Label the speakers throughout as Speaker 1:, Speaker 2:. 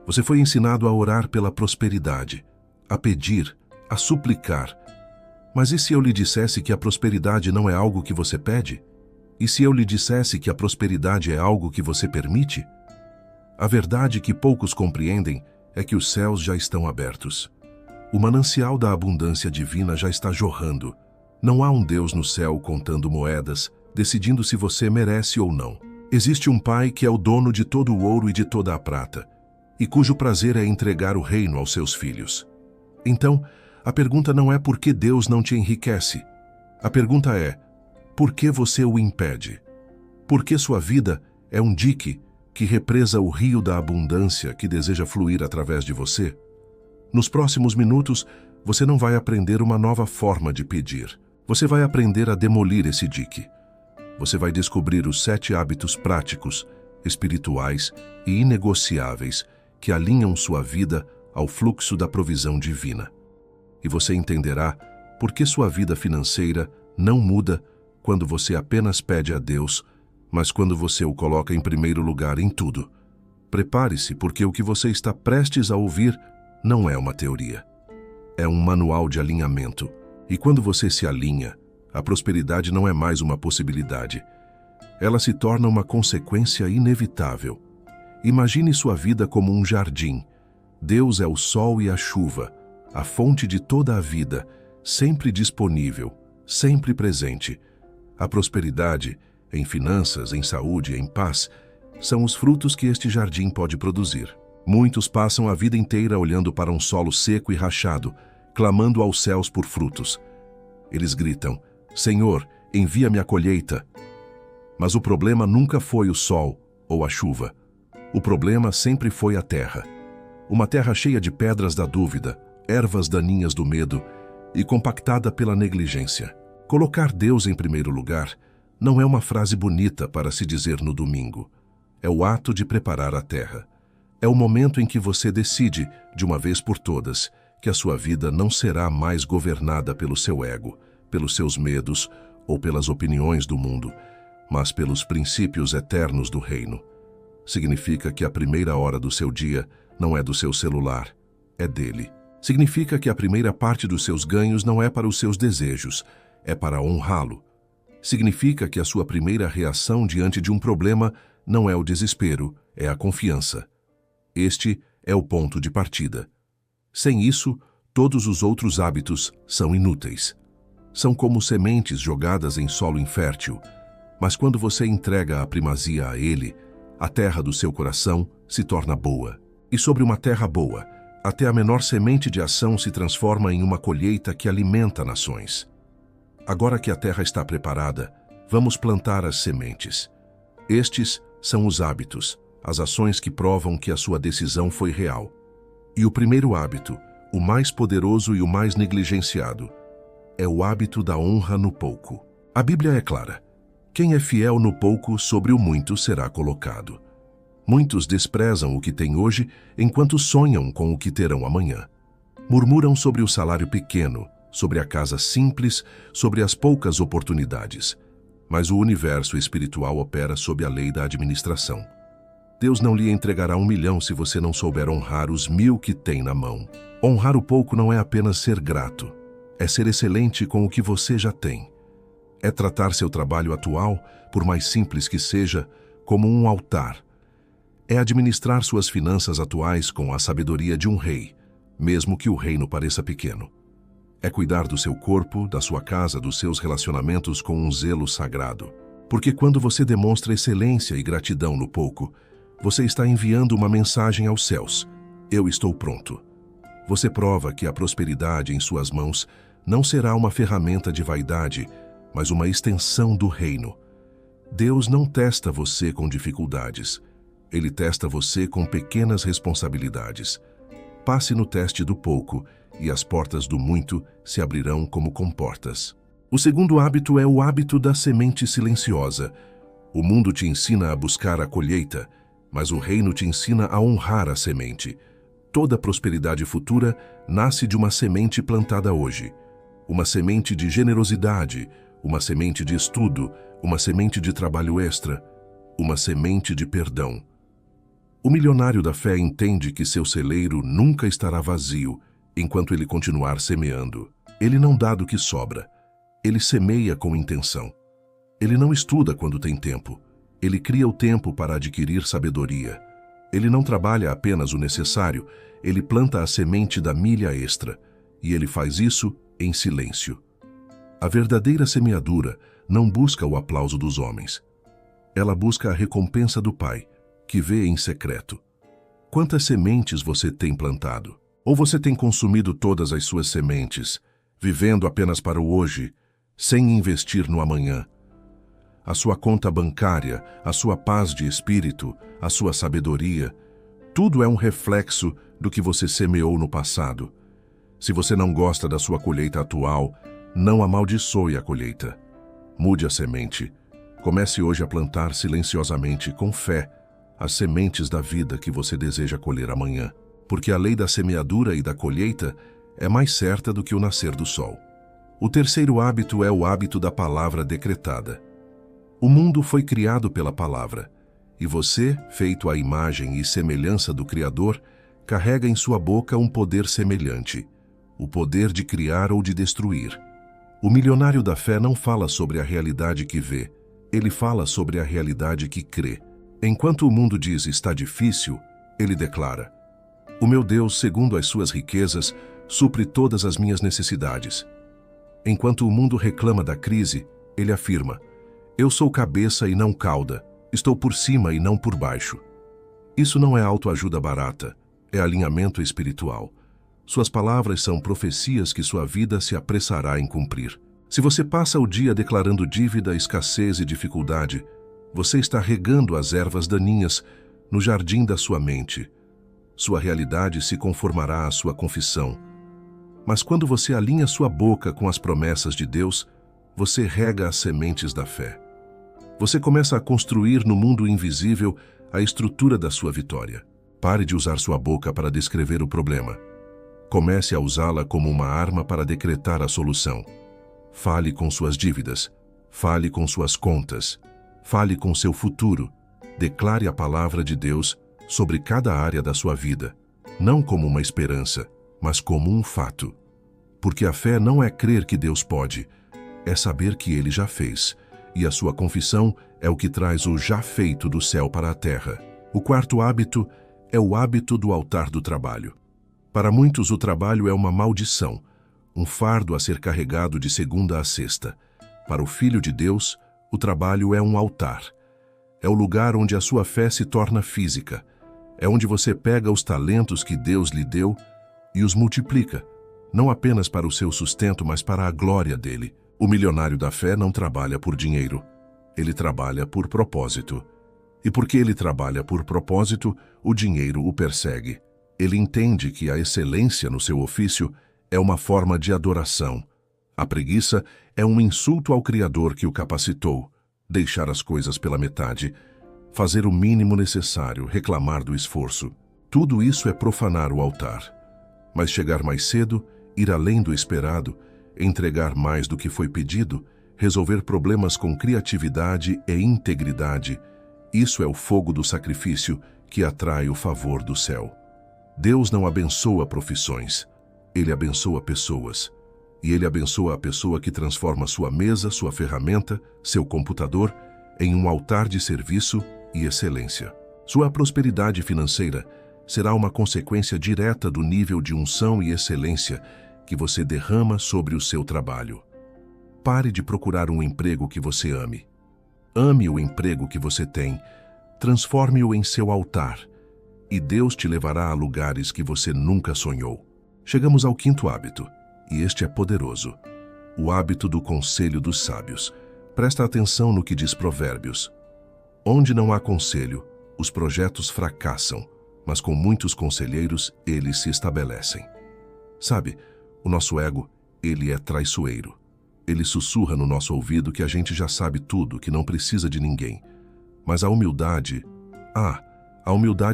Speaker 1: Você foi ensinado a orar pela prosperidade, a pedir, a suplicar. Mas e se eu lhe dissesse que a prosperidade não é algo que você pede? E se eu lhe dissesse que a prosperidade é algo que você permite? A verdade que poucos compreendem é que os céus já estão abertos. O manancial da abundância divina já está jorrando. Não há um Deus no céu contando moedas, decidindo se você merece ou não. Existe um Pai que é o dono de todo o ouro e de toda a prata, e cujo prazer é entregar o reino aos seus filhos. Então, a pergunta não é por que Deus não te enriquece. A pergunta é, por que você o impede? Por que sua vida é um dique que represa o rio da abundância que deseja fluir através de você? Nos próximos minutos, você não vai aprender uma nova forma de pedir. Você vai aprender a demolir esse dique. Você vai descobrir os 7 hábitos práticos, espirituais e inegociáveis que alinham sua vida ao fluxo da provisão divina. E você entenderá por que sua vida financeira não muda quando você apenas pede a Deus, mas quando você o coloca em primeiro lugar em tudo. Prepare-se, porque o que você está prestes a ouvir não é uma teoria. É um manual de alinhamento. E quando você se alinha, a prosperidade não é mais uma possibilidade. Ela se torna uma consequência inevitável. Imagine sua vida como um jardim. Deus é o sol e a chuva, a fonte de toda a vida, sempre disponível, sempre presente. A prosperidade, em finanças, em saúde, em paz, são os frutos que este jardim pode produzir. Muitos passam a vida inteira olhando para um solo seco e rachado, clamando aos céus por frutos. Eles gritam, Senhor, envia-me a colheita. Mas o problema nunca foi o sol ou a chuva. O problema sempre foi a terra. Uma terra cheia de pedras da dúvida, ervas daninhas do medo e compactada pela negligência. Colocar Deus em primeiro lugar não é uma frase bonita para se dizer no domingo. É o ato de preparar a terra. É o momento em que você decide, de uma vez por todas, que a sua vida não será mais governada pelo seu ego, pelos seus medos ou pelas opiniões do mundo, mas pelos princípios eternos do reino. Significa que a primeira hora do seu dia não é do seu celular, é dele. Significa que a primeira parte dos seus ganhos não é para os seus desejos, é para honrá-lo. Significa que a sua primeira reação diante de um problema não é o desespero, é a confiança. Este é o ponto de partida. Sem isso, todos os outros hábitos são inúteis. São como sementes jogadas em solo infértil, mas quando você entrega a primazia a ele, a terra do seu coração se torna boa. E sobre uma terra boa, até a menor semente de ação se transforma em uma colheita que alimenta nações. Agora que a terra está preparada, vamos plantar as sementes. Estes são os hábitos, as ações que provam que a sua decisão foi real. E o primeiro hábito, o mais poderoso e o mais negligenciado, é o hábito da honra no pouco. A Bíblia é clara. Quem é fiel no pouco, sobre o muito será colocado. Muitos desprezam o que têm hoje, enquanto sonham com o que terão amanhã. Murmuram sobre o salário pequeno, sobre a casa simples, sobre as poucas oportunidades. Mas o universo espiritual opera sob a lei da administração. Deus não lhe entregará 1 milhão se você não souber honrar os 1000 que tem na mão. Honrar o pouco não é apenas ser grato, é ser excelente com o que você já tem. É tratar seu trabalho atual, por mais simples que seja, como um altar. É administrar suas finanças atuais com a sabedoria de um rei, mesmo que o reino pareça pequeno. É cuidar do seu corpo, da sua casa, dos seus relacionamentos com um zelo sagrado. Porque quando você demonstra excelência e gratidão no pouco, você está enviando uma mensagem aos céus. Eu estou pronto. Você prova que a prosperidade em suas mãos não será uma ferramenta de vaidade, mas uma extensão do reino. Deus não testa você com dificuldades. Ele testa você com pequenas responsabilidades. Passe no teste do pouco e as portas do muito se abrirão como comportas. O segundo hábito é o hábito da semente silenciosa. O mundo te ensina a buscar a colheita, mas o reino te ensina a honrar a semente. Toda prosperidade futura nasce de uma semente plantada hoje. Uma semente de generosidade, uma semente de estudo, uma semente de trabalho extra, uma semente de perdão. O milionário da fé entende que seu celeiro nunca estará vazio enquanto ele continuar semeando. Ele não dá do que sobra. Ele semeia com intenção. Ele não estuda quando tem tempo. Ele cria o tempo para adquirir sabedoria. Ele não trabalha apenas o necessário, ele planta a semente da milha extra, e ele faz isso em silêncio. A verdadeira semeadura não busca o aplauso dos homens. Ela busca a recompensa do Pai, que vê em secreto. Quantas sementes você tem plantado? Ou você tem consumido todas as suas sementes, vivendo apenas para o hoje, sem investir no amanhã? A sua conta bancária, a sua paz de espírito, a sua sabedoria, tudo é um reflexo do que você semeou no passado. Se você não gosta da sua colheita atual, não amaldiçoe a colheita. Mude a semente. Comece hoje a plantar silenciosamente, com fé, as sementes da vida que você deseja colher amanhã. Porque a lei da semeadura e da colheita é mais certa do que o nascer do sol. O terceiro hábito é o hábito da palavra decretada. O mundo foi criado pela palavra, e você, feito à imagem e semelhança do Criador, carrega em sua boca um poder semelhante, o poder de criar ou de destruir. O milionário da fé não fala sobre a realidade que vê, ele fala sobre a realidade que crê. Enquanto o mundo diz está difícil, ele declara: o meu Deus, segundo as suas riquezas, supre todas as minhas necessidades. Enquanto o mundo reclama da crise, ele afirma: eu sou cabeça e não cauda, estou por cima e não por baixo. Isso não é autoajuda barata, é alinhamento espiritual. Suas palavras são profecias que sua vida se apressará em cumprir. Se você passa o dia declarando dívida, escassez e dificuldade, você está regando as ervas daninhas no jardim da sua mente. Sua realidade se conformará à sua confissão. Mas quando você alinha sua boca com as promessas de Deus, você rega as sementes da fé. Você começa a construir no mundo invisível a estrutura da sua vitória. Pare de usar sua boca para descrever o problema. Comece a usá-la como uma arma para decretar a solução. Fale com suas dívidas. Fale com suas contas. Fale com seu futuro. Declare a palavra de Deus sobre cada área da sua vida, não como uma esperança, mas como um fato. Porque a fé não é crer que Deus pode, é saber que Ele já fez, e a sua confissão é o que traz o já feito do céu para a terra. O quarto hábito é o hábito do altar do trabalho. Para muitos, o trabalho é uma maldição, um fardo a ser carregado de segunda a sexta. Para o Filho de Deus, o trabalho é um altar. É o lugar onde a sua fé se torna física. É onde você pega os talentos que Deus lhe deu e os multiplica, não apenas para o seu sustento, mas para a glória dele. O milionário da fé não trabalha por dinheiro, ele trabalha por propósito. E porque ele trabalha por propósito, o dinheiro o persegue. Ele entende que a excelência no seu ofício é uma forma de adoração. A preguiça é um insulto ao Criador que o capacitou. Deixar as coisas pela metade, fazer o mínimo necessário, reclamar do esforço. Tudo isso é profanar o altar. Mas chegar mais cedo, ir além do esperado, entregar mais do que foi pedido, resolver problemas com criatividade e integridade, isso é o fogo do sacrifício que atrai o favor do céu. Deus não abençoa profissões, Ele abençoa pessoas. E Ele abençoa a pessoa que transforma sua mesa, sua ferramenta, seu computador, em um altar de serviço e excelência. Sua prosperidade financeira será uma consequência direta do nível de unção e excelência que você derrama sobre o seu trabalho. Pare de procurar um emprego que você ame. Ame o emprego que você tem. Transforme-o em seu altar. E Deus te levará a lugares que você nunca sonhou. Chegamos ao quinto hábito, e este é poderoso. O hábito do conselho dos sábios. Presta atenção no que diz Provérbios. Onde não há conselho, os projetos fracassam, mas com muitos conselheiros eles se estabelecem. Sabe, o nosso ego, ele é traiçoeiro. Ele sussurra no nosso ouvido que a gente já sabe tudo, que não precisa de ninguém. Mas a humildade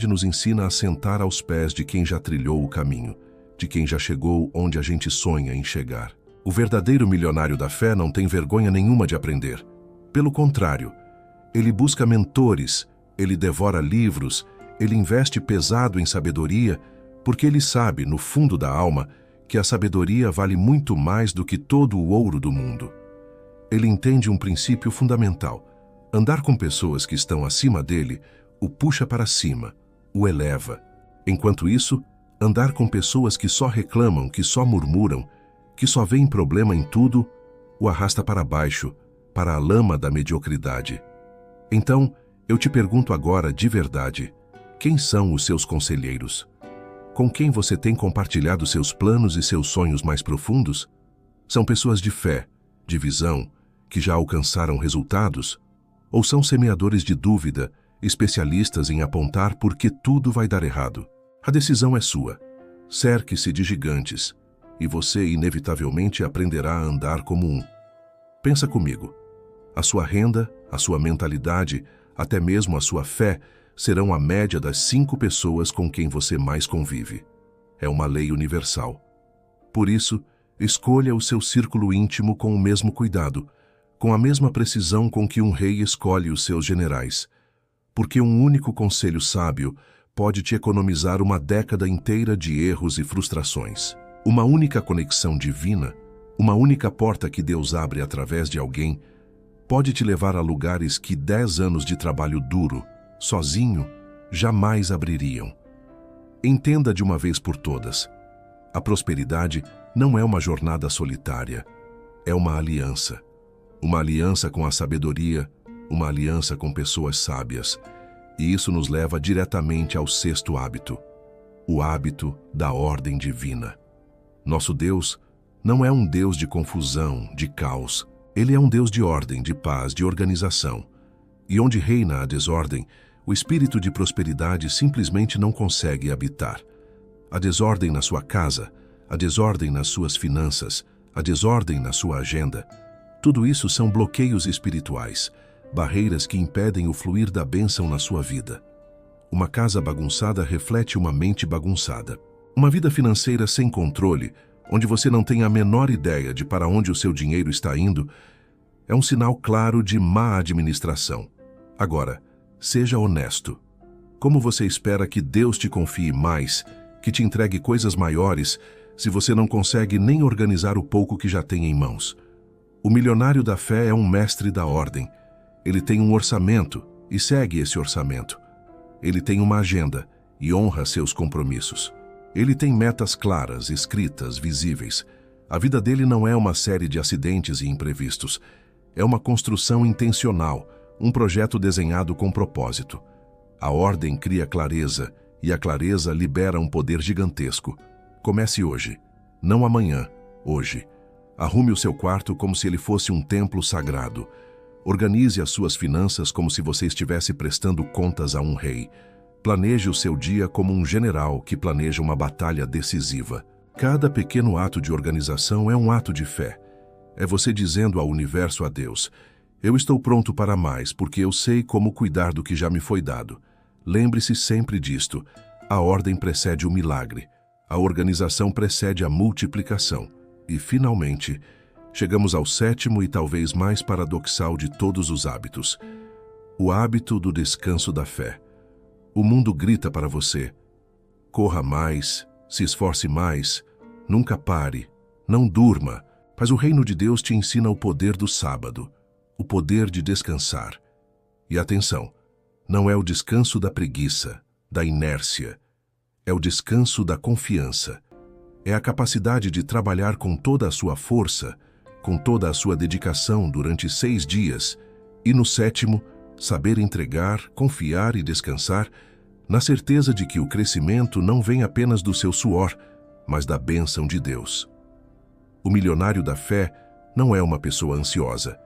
Speaker 1: nos ensina a sentar aos pés de quem já trilhou o caminho, de quem já chegou onde a gente sonha em chegar. O verdadeiro milionário da fé não tem vergonha nenhuma de aprender. Pelo contrário, ele busca mentores, ele devora livros, Ele investe pesado em sabedoria porque ele sabe, no fundo da alma, que a sabedoria vale muito mais do que todo o ouro do mundo. Ele entende um princípio fundamental. Andar com pessoas que estão acima dele o puxa para cima, o eleva. Enquanto isso, andar com pessoas que só reclamam, que só murmuram, que só veem problema em tudo, o arrasta para baixo, para a lama da mediocridade. Então, eu te pergunto agora de verdade, quem são os seus conselheiros? Com quem você tem compartilhado seus planos e seus sonhos mais profundos? São pessoas de fé, de visão, que já alcançaram resultados? Ou são semeadores de dúvida, especialistas em apontar por que tudo vai dar errado? A decisão é sua. Cerque-se de gigantes, e você inevitavelmente aprenderá a andar como um. Pensa comigo. A sua renda, a sua mentalidade, até mesmo a sua fé, serão a média das 5 pessoas com quem você mais convive. É uma lei universal. Por isso, escolha o seu círculo íntimo com o mesmo cuidado, com a mesma precisão com que um rei escolhe os seus generais. Porque um único conselho sábio pode te economizar uma década inteira de erros e frustrações. Uma única conexão divina, uma única porta que Deus abre através de alguém, pode te levar a lugares que 10 anos de trabalho duro, sozinho, jamais abririam. Entenda de uma vez por todas. A prosperidade não é uma jornada solitária, é uma aliança. Uma aliança com a sabedoria, uma aliança com pessoas sábias. E isso nos leva diretamente ao 6º hábito, o hábito da ordem divina. Nosso Deus não é um Deus de confusão, de caos. Ele é um Deus de ordem, de paz, de organização. E onde reina a desordem, o espírito de prosperidade simplesmente não consegue habitar. A desordem na sua casa, a desordem nas suas finanças, a desordem na sua agenda. Tudo isso são bloqueios espirituais, barreiras que impedem o fluir da bênção na sua vida. Uma casa bagunçada reflete uma mente bagunçada. Uma vida financeira sem controle, onde você não tem a menor ideia de para onde o seu dinheiro está indo, é um sinal claro de má administração. Agora, seja honesto. Como você espera que Deus te confie mais, que te entregue coisas maiores, se você não consegue nem organizar o pouco que já tem em mãos? O milionário da fé é um mestre da ordem. Ele tem um orçamento e segue esse orçamento. Ele tem uma agenda e honra seus compromissos. Ele tem metas claras, escritas, visíveis. A vida dele não é uma série de acidentes e imprevistos. É uma construção intencional, um projeto desenhado com propósito. A ordem cria clareza e a clareza libera um poder gigantesco. Comece hoje, não amanhã, hoje. Arrume o seu quarto como se ele fosse um templo sagrado. Organize as suas finanças como se você estivesse prestando contas a um rei. Planeje o seu dia como um general que planeja uma batalha decisiva. Cada pequeno ato de organização é um ato de fé. É você dizendo ao universo, a Deus: eu estou pronto para mais, porque eu sei como cuidar do que já me foi dado. Lembre-se sempre disto: a ordem precede o milagre. A organização precede a multiplicação. E, finalmente, chegamos ao 7º e talvez mais paradoxal de todos os hábitos: o hábito do descanso da fé. O mundo grita para você: corra mais, se esforce mais, nunca pare, não durma. Mas o reino de Deus te ensina o poder do sábado, o poder de descansar. E atenção, não é o descanso da preguiça, da inércia, é o descanso da confiança. É a capacidade de trabalhar com toda a sua força, com toda a sua dedicação durante 6 dias, e no 7º, saber entregar, confiar e descansar, na certeza de que o crescimento não vem apenas do seu suor, mas da bênção de Deus. O milionário da fé não é uma pessoa ansiosa.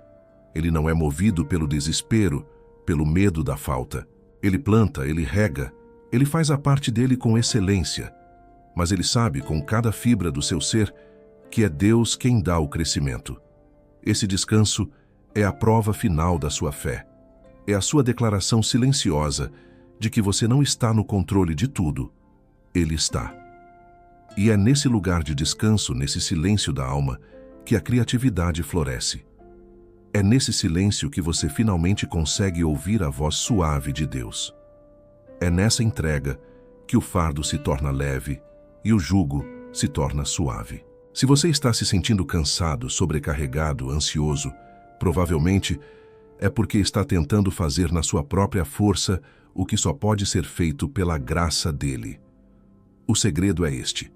Speaker 1: Ele não é movido pelo desespero, pelo medo da falta. Ele planta, ele rega, ele faz a parte dele com excelência. Mas ele sabe, com cada fibra do seu ser, que é Deus quem dá o crescimento. Esse descanso é a prova final da sua fé. É a sua declaração silenciosa de que você não está no controle de tudo. Ele está. E é nesse lugar de descanso, nesse silêncio da alma, que a criatividade floresce. É nesse silêncio que você finalmente consegue ouvir a voz suave de Deus. É nessa entrega que o fardo se torna leve e o jugo se torna suave. Se você está se sentindo cansado, sobrecarregado, ansioso, provavelmente é porque está tentando fazer na sua própria força o que só pode ser feito pela graça dele. O segredo é este: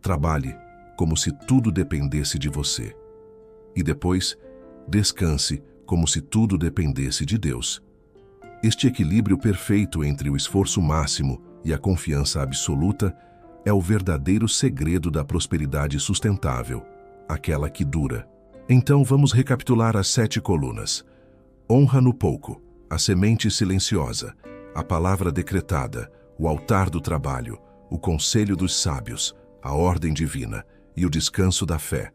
Speaker 1: trabalhe como se tudo dependesse de você. E depois, descanse como se tudo dependesse de Deus. Este equilíbrio perfeito entre o esforço máximo e a confiança absoluta é o verdadeiro segredo da prosperidade sustentável, aquela que dura. Então vamos recapitular as 7 colunas. Honra no pouco, a semente silenciosa, a palavra decretada, o altar do trabalho, o conselho dos sábios, a ordem divina e o descanso da fé.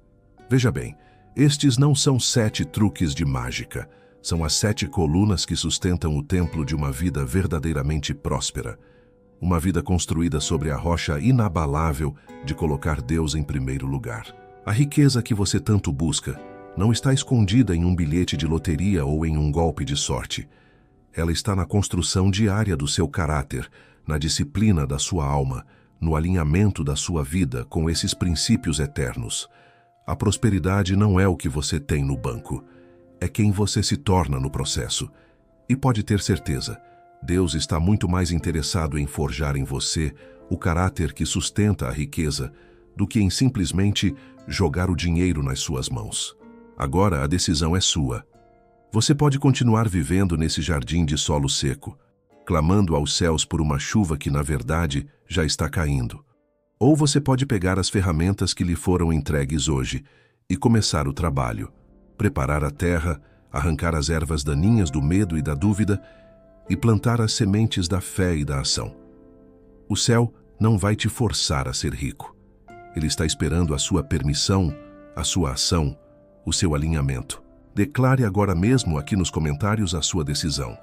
Speaker 1: Veja bem, estes não são 7 truques de mágica, são as 7 colunas que sustentam o templo de uma vida verdadeiramente próspera. Uma vida construída sobre a rocha inabalável de colocar Deus em primeiro lugar. A riqueza que você tanto busca não está escondida em um bilhete de loteria ou em um golpe de sorte. Ela está na construção diária do seu caráter, na disciplina da sua alma, no alinhamento da sua vida com esses princípios eternos. A prosperidade não é o que você tem no banco, é quem você se torna no processo. E pode ter certeza, Deus está muito mais interessado em forjar em você o caráter que sustenta a riqueza do que em simplesmente jogar o dinheiro nas suas mãos. Agora a decisão é sua. Você pode continuar vivendo nesse jardim de solo seco, clamando aos céus por uma chuva que, na verdade, já está caindo. Ou você pode pegar as ferramentas que lhe foram entregues hoje e começar o trabalho, preparar a terra, arrancar as ervas daninhas do medo e da dúvida e plantar as sementes da fé e da ação. O céu não vai te forçar a ser rico. Ele está esperando a sua permissão, a sua ação, o seu alinhamento. Declare agora mesmo aqui nos comentários a sua decisão.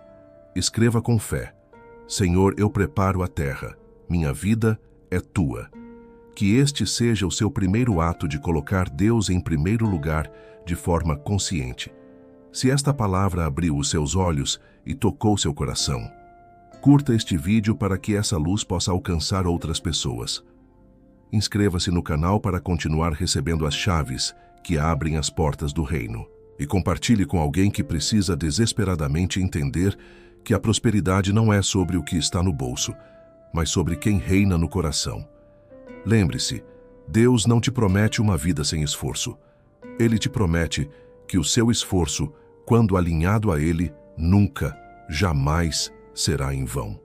Speaker 1: Escreva com fé: Senhor, eu preparo a terra, minha vida é tua. Que este seja o seu primeiro ato de colocar Deus em primeiro lugar de forma consciente. Se esta palavra abriu os seus olhos e tocou seu coração, curta este vídeo para que essa luz possa alcançar outras pessoas. Inscreva-se no canal para continuar recebendo as chaves que abrem as portas do reino. E compartilhe com alguém que precisa desesperadamente entender que a prosperidade não é sobre o que está no bolso, mas sobre quem reina no coração. Lembre-se, Deus não te promete uma vida sem esforço. Ele te promete que o seu esforço, quando alinhado a Ele, nunca, jamais será em vão.